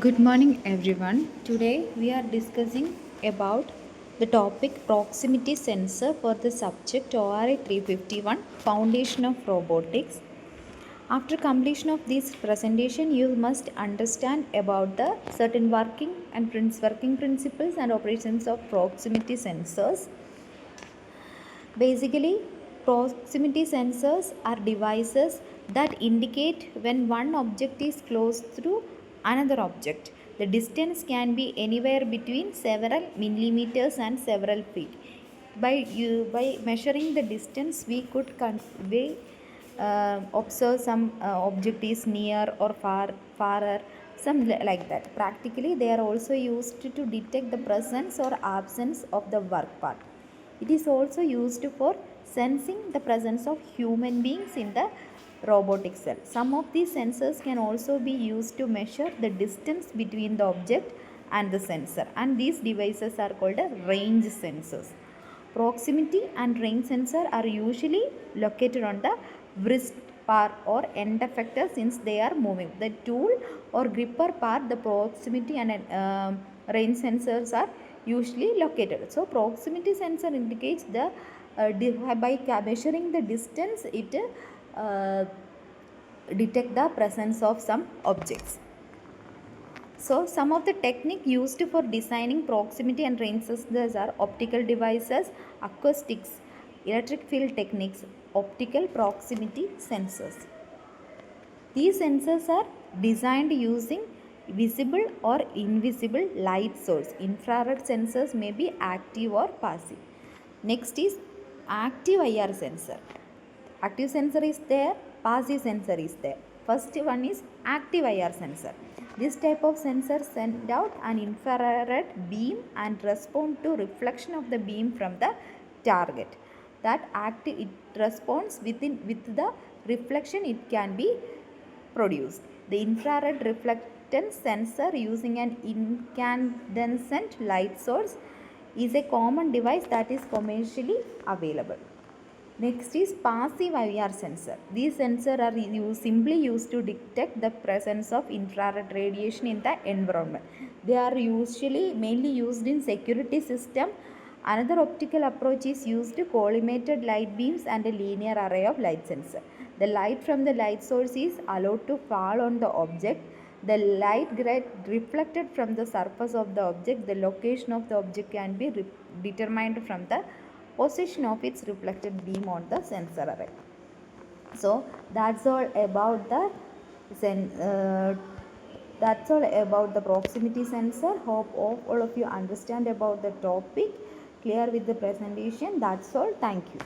Good morning, everyone. Today we are discussing about the topic proximity sensor for the subject ORA 351 Foundation of Robotics. After completion of this presentation, you must understand about the certain working principles and operations of proximity sensors. Basically, proximity sensors are devices that indicate when one object is close to another object. The distance can be anywhere between several millimeters and several feet. By measuring the distance, we could observe some object is near or farer, like that. Practically, they are also used to detect the presence or absence of the work part. It is also used for sensing the presence of human beings in the robotic cell. Some of these sensors can also be used to measure the distance between the object and the sensor, and these devices are called range sensors. Proximity and range sensor are usually located on the wrist part or end effector since they are moving. The tool or gripper part, the proximity and range sensors are usually located. So proximity sensor indicates the by measuring the distance, it detect the presence of some objects. So some of the technique used for designing proximity and range sensors are optical devices, acoustics, electric field techniques, optical proximity sensors. These sensors are designed using visible or invisible light source. Infrared sensors may be active or passive. Next is active IR sensor. Active sensor is there, passive sensor is there. First one is active IR sensor. This type of sensor send out an infrared beam and respond to reflection of the beam from the target. That active, it responds with the reflection it can be produced. The infrared reflectance sensor using an incandescent light source is a common device that is commercially available. Next is passive IR sensor. These sensors are simply used to detect the presence of infrared radiation in the environment. They are usually mainly used in security system. Another optical approach is used to collimated light beams and a linear array of light sensor. The light from the light source is allowed to fall on the object. The light gets reflected from the surface of the object. The location of the object can be determined from the position of its reflected beam on the sensor array. So that's all about the proximity sensor. Hope all of you understand about the topic, clear with the presentation. That's all. Thank you.